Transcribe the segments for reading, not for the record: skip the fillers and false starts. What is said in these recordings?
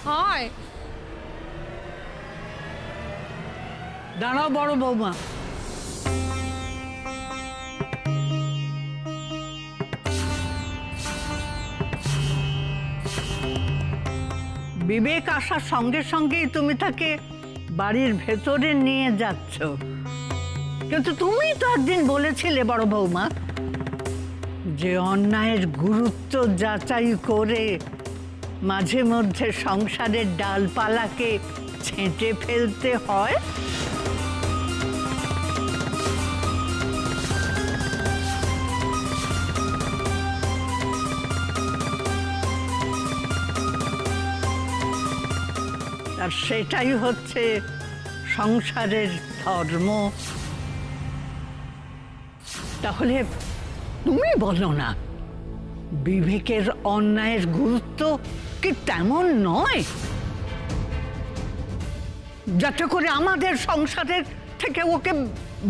খায়। দাঁড়াও বড় বৌমা, বিবেক আসার সঙ্গে সঙ্গেই তুমি তাকে বাড়ির ভেতরে নিয়ে যাচ্ছ, কিন্তু তুমি তো একদিন বলেছিলে বড় বৌমা যে অন্যায়ের গুরুত্ব যাচাই করে মাঝে মধ্যে সংসারের ডালপালাকে ছেঁটে ফেলতে হয়। আর সেটাই হচ্ছে সংসারের ধর্ম। তাহলে তুমি বলো না, বিবেকের অন্যায়ের গুরুত্ব কি তেমন নয় যাতে করে আমাদের সংসারের থেকে ওকে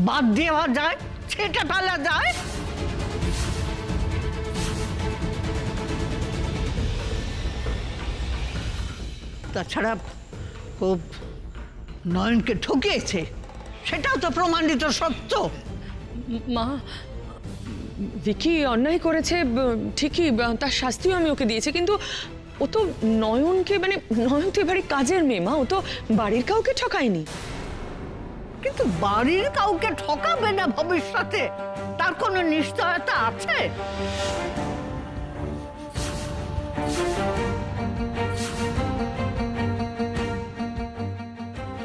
বাদ দেওয়া যায়, ছেঁটে ফেলা যায়? তাছাড়া ও নয়নকে ঠকিয়েছে, সেটাও তো প্রমাণিত সত্য। মা, ভিকি অন্যায় করেছে ঠিকই, তার শাস্তিও আমি ওকে দিয়েছি, কিন্তু ও তো নয়নকে, মানে নয়ন তো এবারে কাজের মেয়ে মা, ও তো বাড়ির কাউকে ঠকায়নি। কিন্তু বাড়ির কাউকে ঠকাবে না ভবিষ্যতে, তার কোনো নিশ্চয়তা আছে?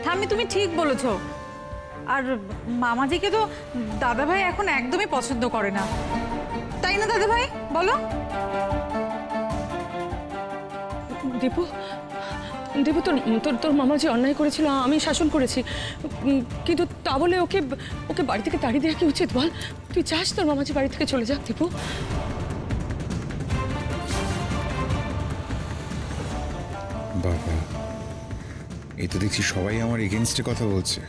থামি, তুমি ঠিক বলেছো। আর মামাজিকে তো দাদাভাই এখন একদমই পছন্দ করে না, তাই না দাদাভাই? বলো। দীপু, দীপু, তোর মামা যে অন্যায় করেছিল আমি শাসন করেছি, কিন্তু তা বলে ওকে ওকে বাড়ি থেকে তাড়িয়ে দেওয়া কি উচিত বল? তুই চাস তোর মামাজি বাড়ি থেকে চলে যাক দীপু? বাবা, এই তো দেখছি সবাই আমার এগেনস্টে কথা বলছে।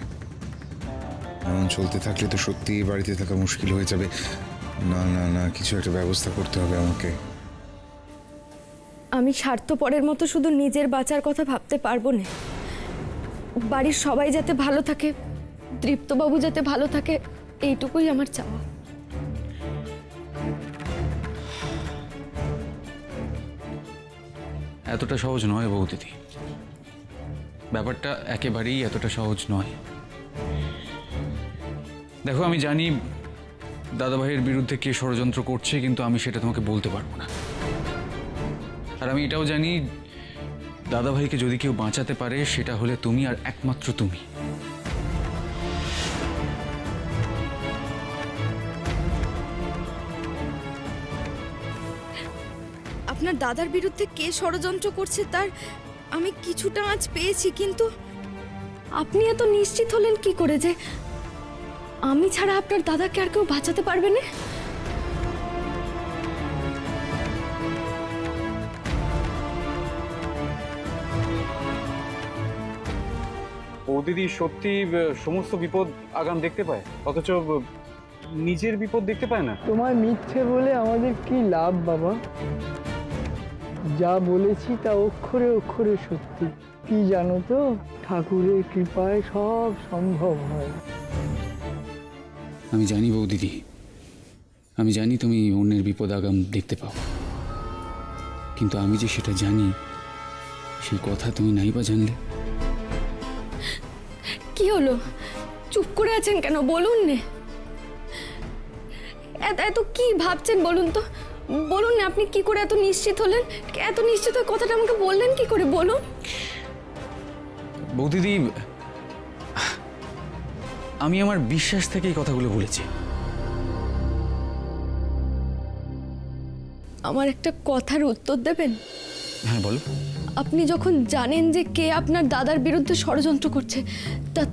এমন চলতে থাকলে তো সত্যি বাড়িতে থাকা মুশকিল হয়ে যাবে। না না না, কিছু একটা ব্যবস্থা করতে হবে আমাকে। আমি স্বার্থপরের মতো শুধু নিজের বাঁচার কথা ভাবতে পারবো না। বাড়ির সবাই যাতে ভালো থাকে, দীপ্তবাবু যাতে ভালো থাকে, এইটুকুই আমার চাওয়া। এতটা সহজ নয় বৌদিদি, ব্যাপারটা একেবারেই এতটা সহজ নয়। দেখো, আমি জানি দাদাভাইয়ের বিরুদ্ধে কে ষড়যন্ত্র করছে, কিন্তু আমি সেটা তোমাকে বলতে পারবো না। আর আমি এটাও জানি দাদাভাইকে যদি কেউ বাঁচাতে পারে সেটা হলে তুমি, আর একমাত্র তুমি। আপনার দাদার বিরুদ্ধে কে ষড়যন্ত্র করছে তার আমি কিছুটা আঁচ পেয়েছি, কিন্তু আপনি এত নিশ্চিত হলেন কি করে যে আমি ছাড়া আপনার দাদাকে আর কেউ বাঁচাতে পারবে না? ও দিদি সত্যি সমস্ত বিপদ আগাম দেখতে পায়, অথচ নিজের বিপদ দেখতে পায় না। তোমায় মিথ্যে বলে আমাদের কি লাভ বাবা? যা বলেছি তা অক্ষরে অক্ষরে সত্যি। কি জানো তো, ঠাকুরের কৃপায় সব সম্ভব হয়। আমি জানি বৌদিদি, আমি জানি তুমি অন্যের বিপদ আগাম দেখতে পাও, কিন্তু আমি যে সেটা জানি সেই কথা তুমি নাই বা জানলে। কি হলো, চুপ করে আছেন কেন? বলুন না, এত কি ভাবছেন বলুন তো, বলুন না আপনি কি করে এত নিশ্চিত হলেন? এত নিশ্চিত কথাটা আমাকে বললেন কি করে বলুন? বৌদিদি, আমি আমার বিশ্বাস থেকে এই কথাগুলো বলেছি। আমার একটা কথার উত্তর দেবেন? হ্যাঁ বলো। আপনি যখন জানেন যে কে আপনার দাদার বিরুদ্ধে ষড়যন্ত্র করছে,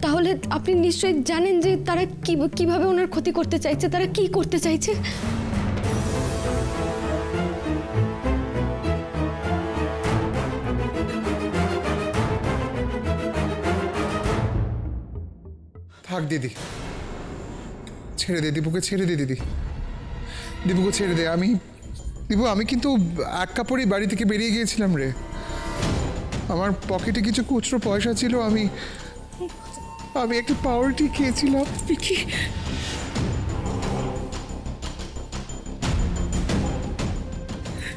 তাহলে আপনি নিশ্চয়ই জানেন যে তারা কিভাবে ওনার ক্ষতি করতে চাইছে, তারা কি করতে চাইছে। থাক দিদি, ছেড়ে দে দীপুকে, ছেড়ে দে দিদি, দীপুকে ছেড়ে দে। দীপু, আমি কিন্তু এক কাপড়েই বাড়ি থেকে বেরিয়ে গিয়েছিলাম রে। আমার পকেটে কিছু খুচরো পয়সা ছিল, আমি একটা পাউরুটি খেয়েছিলাম।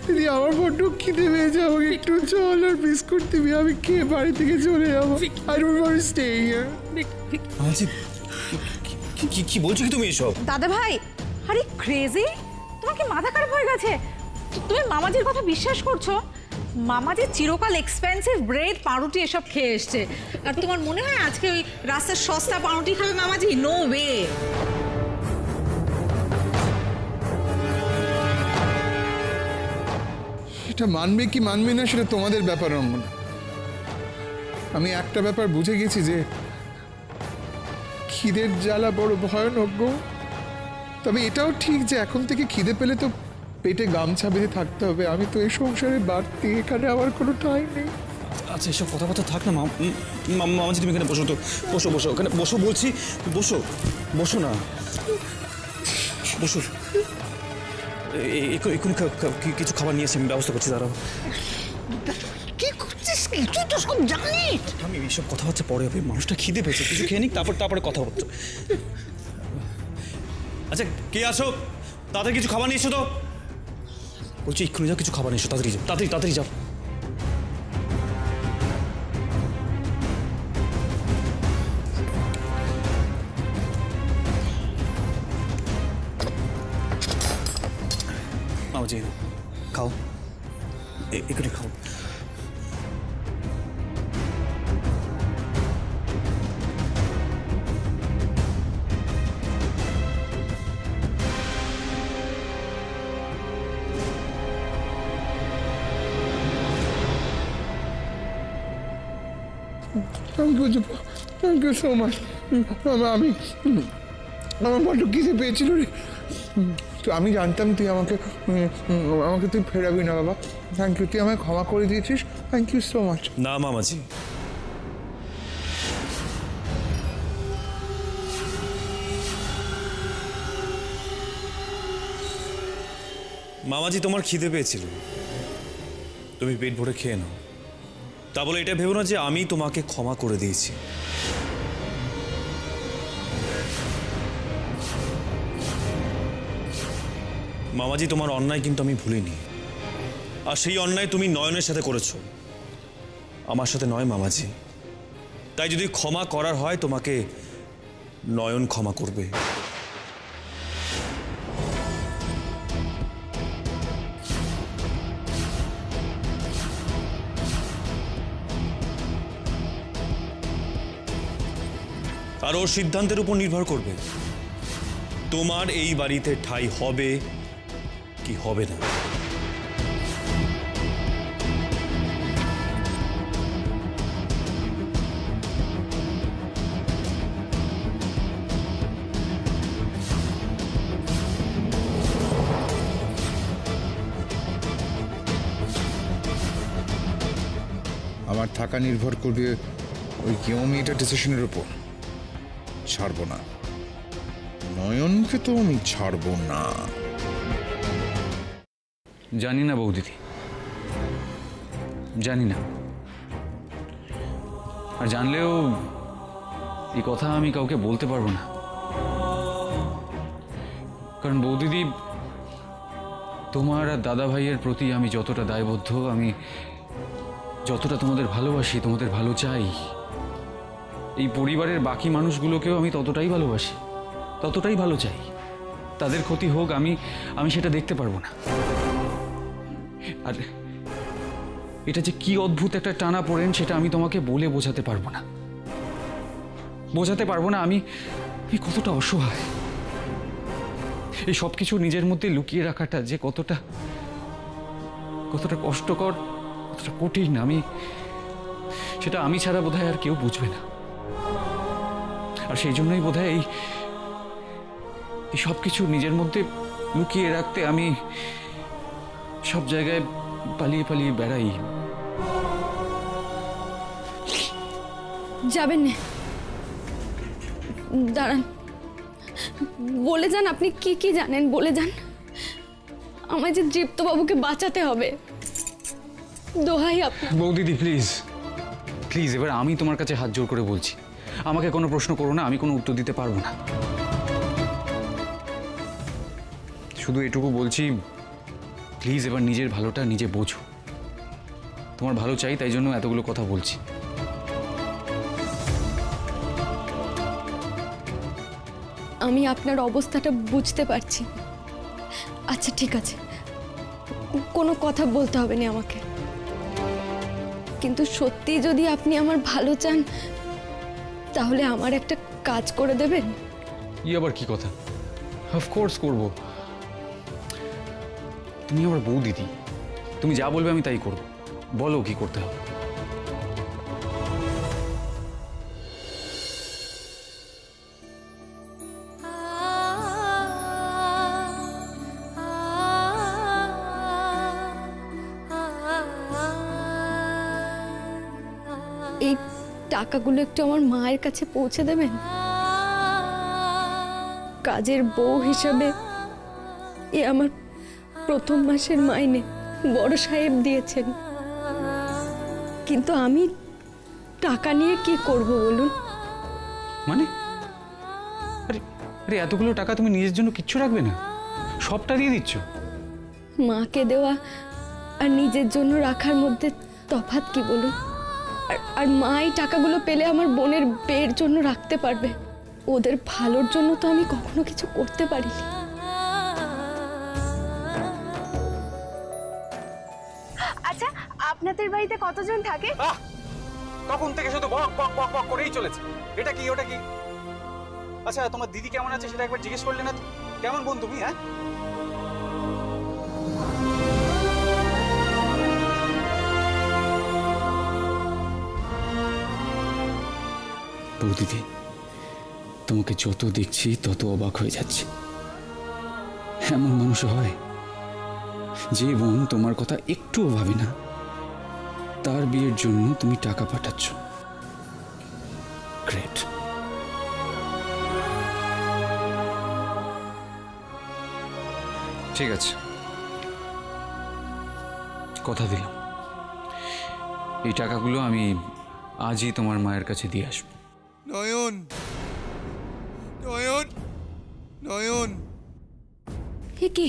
দিদি আমার বড্ড খিদে পেয়েছে, আমাকে একটু জল আর বিস্কুট দিবি, আমি খেয়ে বাড়ি থেকে চলে যাবো। I don't want to stay here. মামাজি কি বলছো কি তুমি এসব? দাদা ভাই, আরে ক্রেজি, তোমার কি মাথা খারাপ হয়ে গেছে? তুমি মামাজির কথা বিশ্বাস করছো? মামাজি চিরকাল এক্সপেন্সিভ ব্রেড পাউরুটি এসব খেয়ে এসছে, আর তোমার মনে হয় আজকে ওই রাস্তার সস্তা পাউরুটি খাবে মামাজি? No way. এটা মানবে কি মানবে না সেটা তোমাদের ব্যাপার অঙ্গনা। আমি একটা ব্যাপার বুঝে গেছি যে খিদের জ্বালা বড় ভয়ানক গো। তবে এটাও ঠিক যে এখন থেকে খিদে পেলে তো পেটে গামছা বেঁধে থাকতে হবে। আমি তো এই সংসারে বাড়তি, এখানে আমার কোনো টাইম নেই। আচ্ছা এসব কথাবার্তা থাক না মামাজি, তুমি এখানে বসো তো, বসো বসো, ওখানে বসো বলছি, বসো বসো না, বসো। এক্ষুনি কিছু খাবার নিয়ে এসে আমি ব্যবস্থা করছি, দাঁড়াও। কি করছিস কি? তুই তো সব জানিস। আমি এইসব কথাবার্তা পরে হবে, মানুষটা খিদে পেয়েছে, কিছু খেয়ে নিক তারপরে কথা বলতো। আচ্ছা কে আছো? তাড়াতাড়ি কিছু খাবার নিয়ে এসো তো। বলছি এক্ষুনি যাও, কিছু খাবার নিয়ে এসো, তাড়াতাড়ি যাও, তাড়াতাড়ি যাও। মামাজি খাও, এক্ষুনি খাও। Thank you so much. আমি আমার বড্ড খিদে পেয়েছিল রে। তো আমি জানতাম তুই আমাকে তুই ফেরাবি না বাবা। থ্যাংক ইউ, তুই আমায় ক্ষমা করে দিয়েছিস। Thank you so much. না মামাজি, মামাজি তোমার খিদে পেয়েছিল, তুমি পেট ভরে খেয়ে নাও। তা বলে এটা ভেবো না যে আমি তোমাকে ক্ষমা করে দিয়েছি। মামাজি তোমার অন্যায় কিন্তু আমি ভুলিনি, আর সেই অন্যায় তুমি নয়নের সাথে করেছো, আমার সাথে নয় মামাজি। তাই যদি ক্ষমা করার হয় তোমাকে নয়ন ক্ষমা করবে। আর ওর সিদ্ধান্তের উপর নির্ভর করবে তোমার এই বাড়িতে ঠাঁই হবে কি হবে না। আমার থাকা নির্ভর করবে ওই কেউ মেয়েটার ডিসিশনের উপর। ছাড়বো না, নয়নকে তো আমি ছাড়বো না। জানি না বৌদিদি, জানি না। আর জানলেও এই কথা আমি কাউকে বলতে পারবো না, কারণ বৌদিদি তোমার আর দাদা ভাইয়ের প্রতি আমি যতটা দায়বদ্ধ, আমি যতটা তোমাদের ভালোবাসি, তোমাদের ভালো চাই, এই পরিবারের বাকি মানুষগুলোকেও আমি ততটাই ভালোবাসি, ততটাই ভালো চাই। তাদের ক্ষতি হোক আমি সেটা দেখতে পারবো না। আর এটা যে কি অদ্ভুত একটা টানা পড়েন সেটা আমি তোমাকে বলে বোঝাতে পারবো না, আমি কতটা অসহায়। এই সব কিছু নিজের মধ্যে লুকিয়ে রাখাটা যে কতটা কষ্টকর, কতটা কঠিন, সেটা আমি ছাড়া বোধহয় আর কেউ বুঝবে না। আর সেই জন্যই বোধহয় এই সব কিছু নিজের মধ্যে লুকিয়ে রাখতে আমি সব জায়গায় পালিয়ে পালিয়ে বেড়াই। যাবেন না, দাঁড়ান, বলে যান আপনি কি কি জানেন, বলে যান। আমায় যে দীপ্তবাবুকে বাঁচাতে হবে, দোহাই আপনার। বৌদিদি প্লিজ, প্লিজ এবার আমি তোমার কাছে হাত জোর করে বলছি, আমাকে কোনো প্রশ্ন করো না, আমি কোনো উত্তর দিতে পারবো না। শুধু এটুকু বলছি, প্লিজ এবার নিজের ভালোটা নিজে বোঝো। তোমার ভালো চাই, তাই জন্য এতগুলো কথা বলছি। আমি আপনার অবস্থাটা বুঝতে পারছি। আচ্ছা ঠিক আছে, কোনো কথা বলতে হবে না আমাকে, কিন্তু সত্যি যদি আপনি আমার ভালো চান তাহলে আমার একটা কাজ করে দেবেন। ই আবার কি কথা? অফকোর্স করবো। তুমি আমার বউ দিদি, তুমি যা বলবে আমি তাই করব। বলো কি করতে হবে। এই টাকাগুলো একটু আমার মায়ের কাছে পৌঁছে দেবেন। কাজের বউ হিসাবে এ আমার প্রথম মাসের মাইনে বড় সাহেব দিয়েছেন, কিন্তু আমি টাকা নিয়ে কি করব বলুন? মানে আরে আরে এতগুলো টাকা তুমি নিজের জন্য কিচ্ছু রাখবে না, সবটা দিয়ে দিচ্ছ? মাকে দেওয়া আর নিজের জন্য রাখার মধ্যে তফাৎ কি বলুন? আর মা এই টাকাগুলো পেলে আমার বোনের বিয়ের জন্য রাখতে পারবে। ওদের ভালোর জন্য তো আমি কখনো কিছু করতে পারিনি। আচ্ছা, আপনাদের বাড়িতে কতজন থাকে? তখন থেকে শুধু বক বক বক বক করেই চলেছে। এটা কি ওটা কি? আচ্ছা, তোমার দিদি কেমন আছে সেটা একবার জিজ্ঞেস করলে না? কেমন বোন তুমি? হ্যাঁ, বৌদিদি, তোমাকে যত দেখছি তত অবাক হয়ে যাচ্ছে। এমন মানুষ হয় যে বোন তোমার কথা একটুও ভাবে না, তার বিয়ের জন্য তুমি টাকা পাঠাচ্ছ। গ্রেট। ঠিক আছে, কথা দিলাম, এই টাকাগুলো আমি আজই তোমার মায়ের কাছে দিয়ে আসবো। নয়ন, নয়ন, নয়ন। এ কি?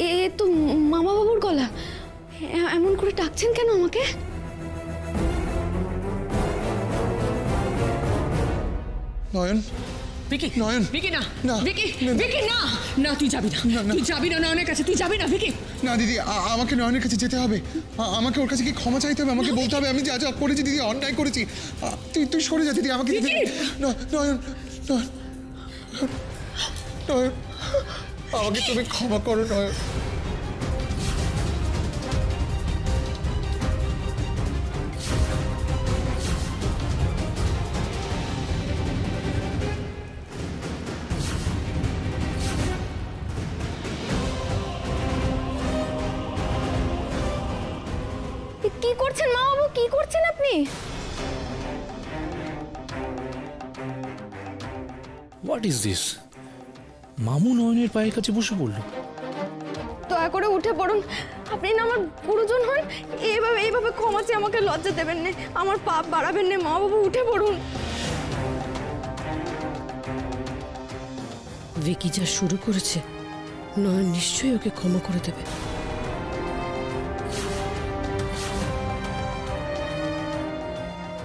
এ তো মামা বাবুর গলা। এমন করে ডাকছেন কেন আমাকে? নয়ন, ভিকি, নয়ন, ভিকি না, না, ভিকি, না, ভিকি না, না তুই যাবি না, তুই যাবি না নয়নের কাছে, তুই যাবি না ভিকি। না দিদি, আমাকে নয়নের কাছে যেতে হবে। আমাকে ওর কাছে কি ক্ষমা চাইতে হবে, আমাকে বলতে হবে আমি যা যা করেছি দিদি, অন্যায় করেছি। তুই সরে যা দিদি, আমাকে নয়ন, নয়ন, নয়ন, আমাকে তুমি ক্ষমা করো নয়ন। কি করছেন মা বাবু? কি করছেন আপনি? What is this? মামু নয়নের পায়ের কাছে বসে পড়ল। দয়া করে উঠে পড়ুন, আপনি না আমার গুরুজন হন। এইভাবে ক্ষমা চেয়ে আমাকে লজ্জা দেবেন না, আমার পাপ বাড়াবেন না। মা বাবু উঠে পড়ুন। ভিকি যা শুরু করেছে, নয়ন নিশ্চয়ই ওকে ক্ষমা করে দেবে।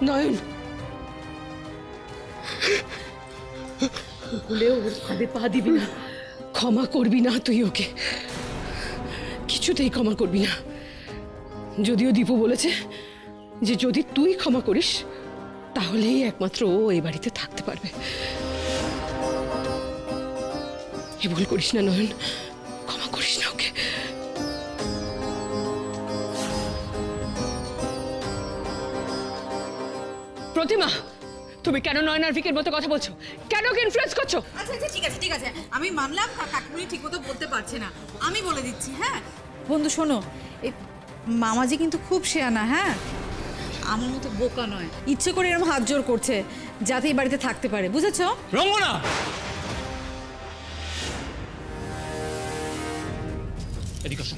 নয়ন, ভুলেও ওর ফাঁদে পা দিবি না, ক্ষমা করবি না তুই ওকে, কিছুতেই ক্ষমা করবি না। যদিও দীপু বলেছে যে যদি তুই ক্ষমা করিস তাহলেই একমাত্র ও এই বাড়িতে থাকতে পারবে। এ ভুল করিস না নয়ন, ক্ষমা করিস না ওকে। প্রতিমা, তুমি কেন নয়নার ভিকের মতো কথা বলছো? কেন ওকে ইনফ্লুয়েন্স করছো? আচ্ছা আচ্ছা ঠিক আছে ঠিক আছে, আমি মানলাম কাকুমনি ঠিক মতো বলতে পারছে না, আমি বলে দিচ্ছি। হ্যাঁ বন্ধু শোনো, এই মামাজি কিন্তু খুব শেয়ানা, হ্যাঁ আমার মতো বোকা নয়, ইচ্ছে করে এরকম হাত জোর করছে যাতে এই বাড়িতে থাকতে পারে, বুঝেছো? রঙ্গনা, এদিকে আসো।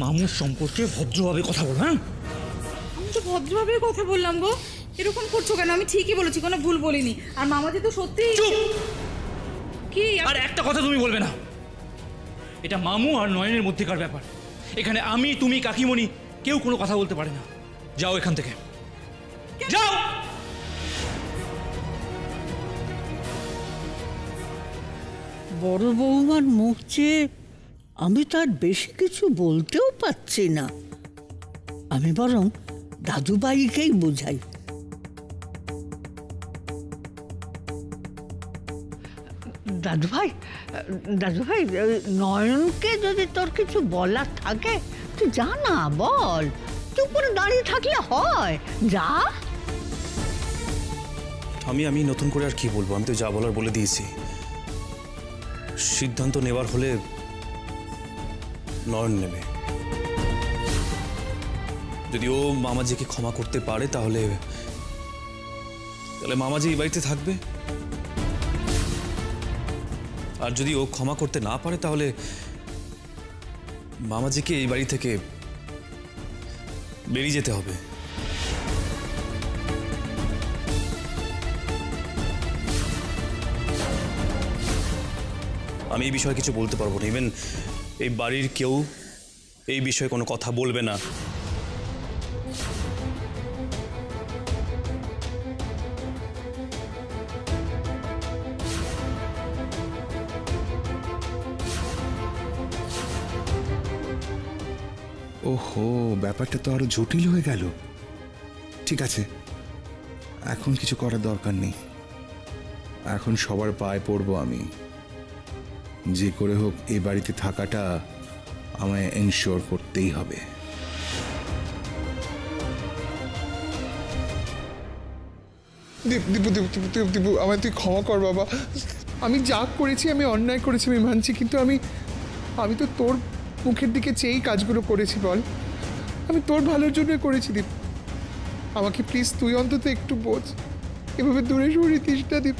মামুর সম্পর্কে ভদ্রভাবে কথা বল। হ্যাঁ, তো ভদ্রভাবে কথা বললাম গো, এরকম করছো কেন? আমি ঠিকই বলেছি, কোনো ভুল বলিনি। আর মামাজি তো সত্যি। কি আর একটা কথা তুমি বলবে না, এটা মামু আর নয়নের মধ্যেকার ব্যাপার। এখানে আমি, তুমি, কাকিমণি কেউ কোনো কথা বলতে পারে না। যাও এখান থেকে, যাও। বড় বৌমার মুখ চেয়ে আমি তার বেশি কিছু বলতেও পারছি না। আমি বরং দাদুভাইকেই বোঝাই। দাদুভাই, দাদুভাই, নয়নকে যদি তোর কিছু বলার থাকে তুই যা না, বল। চুপ করে দাঁড়িয়ে থাকলে হয়, যা। আমি নতুন করে আর কি বলবো? আমি তো যা বলার বলে দিয়েছি। সিদ্ধান্ত নেওয়ার হলে নয়ন নেবে। যদি ও মামাজিকে ক্ষমা করতে পারে তাহলে মামাজি এই বাড়িতে থাকবে, আর যদি ও ক্ষমা করতে না পারে তাহলে মামাজিকে এই বাড়ি থেকে বেরিয়ে যেতে হবে। আমি এই বিষয়ে কিছু বলতে পারবো না। ইভেন এই বাড়ির কেউ এই বিষয়ে কোনো কথা বলবে না। ওহো, ব্যাপারটা তো আরো জটিল হয়ে গেল। ঠিক আছে, এখন কিছু করার দরকার নেই। এখন সবার পায়ে পড়বো আমি। যে করে হোক এই বাড়িতে থাকাটা আমায় এনশিওর করতেই হবে। দীপু দীপু দীপু দীপু, আমায় তুই ক্ষমা কর বাবা। আমি যা করেছি, আমি অন্যায় করেছি, আমি মানছি, কিন্তু আমি তো তোর মুখের দিকে চেয়েই কাজগুলো করেছি। বল, আমি তোর ভালোর জন্য করেছি। দীপ, আমাকে প্লিজ তুই অন্তত একটু বোঝ। এভাবে দূরে সরিয়ে দিস না দীপ।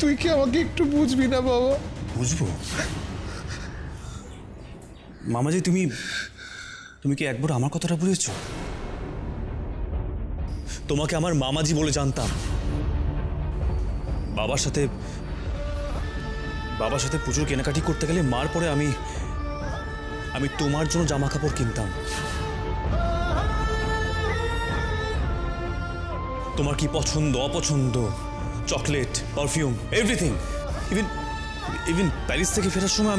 তুই কি আমাকে একটু বুঝবি না বাবা? বুঝবো? মামাজি, তুমি কি একবার আমার কথাটা বুঝেছো? তোমাকে আমার মামাজি বলে জানতাম। বাবার সাথে পুজোর কেনাকাটি করতে গেলে মার পরে আমি তোমার জন্য জামা কাপড় কিনতাম। তোমার কি পছন্দ অপছন্দ, chocolate, perfume, everything. Even Paris থেকে ফেরার সময়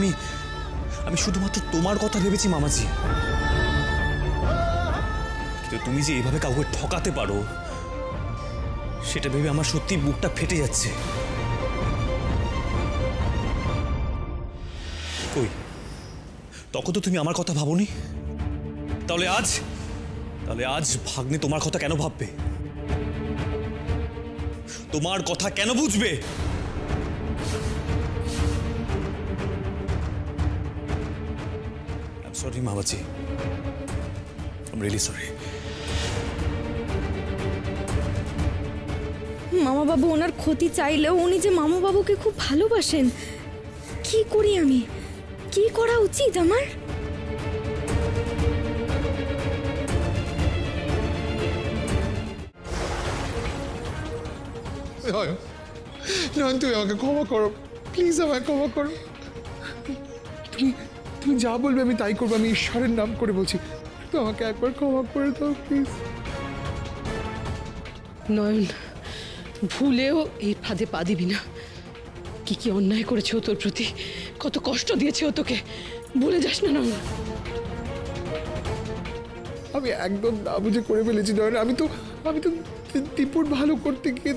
আমি শুধুমাত্র তোমার কথা ভেবেছি মামাজি। কিন্তু তুমি যে এইভাবে কাউকে ঠকাতে পারো সেটা ভেবে আমার সত্যি বুকটা ফেটে যাচ্ছে। কই, তখন তো তুমি আমার কথা ভাবোনি। তাহলে আজ ভাগ্নে তোমার কথা কেন ভাববে? তোমার কথা কেন বুঝবে? I'm sorry, মামাজি. I'm really sorry. Mamababu ওনার ক্ষতি চাইলেও উনি যে মামাবাবুকে খুব ভালোবাসেন। কি করি আমি? কি করা উচিত আমার? নয়ন, তুই আমাকে ক্ষমা করো প্লিজ, আমাকে ক্ষমা করো। তুমি যা বলবে আমি তাই করবো। আমি ঈশ্বরের নাম করে বলছি, তো আমাকে একবার ক্ষমা করে দাও প্লিজ। নয়ন, ভুলেও এই ফাঁদে পা দিবি না। কি কি অন্যায় করেছে ও তোর প্রতি, কত কষ্ট দিয়েছে ও তোকে, ভুলে যাস না নয়ন। আমি একদম না বুঝে করে ফেলেছি নয়ন। আমি তো দীপুর ভালো করতে গিয়ে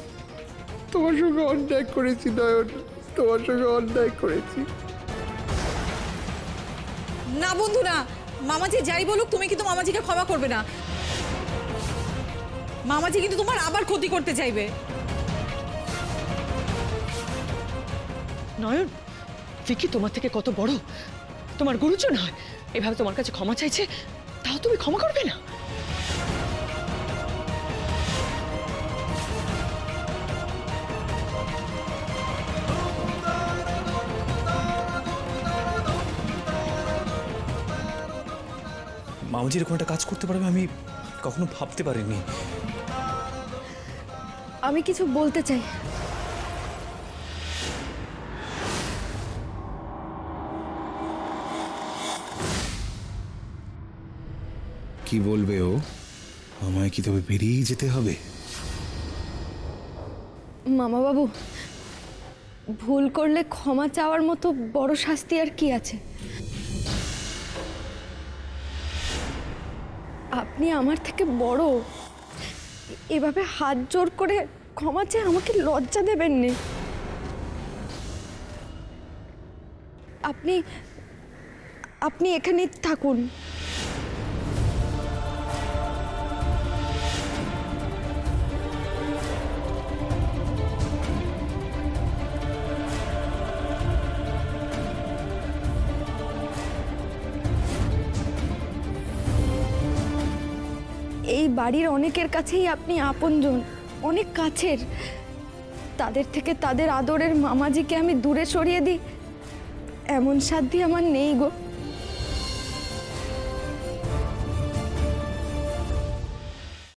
তোমার সঙ্গে অন্যায় করেছি নয়ন, তোমার সঙ্গে অন্যায় করেছি। না বন্ধু না, মামাজি যাই বলুক তুমি কিন্তু মামাজিকে ক্ষমা করবে না। মামাজি কিন্তু তোমার আবার ক্ষতি করতে চাইবে। নয়ন, ভিকি তোমার থেকে কত বড়, তোমার গুরুজন হয়, এভাবে তোমার কাছে ক্ষমা চাইছে, তাও তুমি ক্ষমা করবে না? মামাজি এরকম একটা কাজ করতে পারবে আমি কখনো ভাবতে পারিনি। আমি কিছু বলতে চাই। কি বলবে ও? আমায় কি তবে বেরিয়ে যেতে হবে? মামা বাবু, ভুল করলে ক্ষমা চাওয়ার মতো বড় শাস্তি আর কি আছে? আপনি আমার থেকে বড়, এভাবে হাত জোর করে ক্ষমা চেয়ে আমাকে লজ্জা দেবেন না। আপনি আপনি এখানেই থাকুন। এই বাড়ির অনেকের কাছেই আপনি আপনজন, অনেক কাছের। তাদের থেকে তাদের আদরের মামাজিকে আমি দূরে সরিয়ে দিই এমন সাধ্য আমার নেই গো।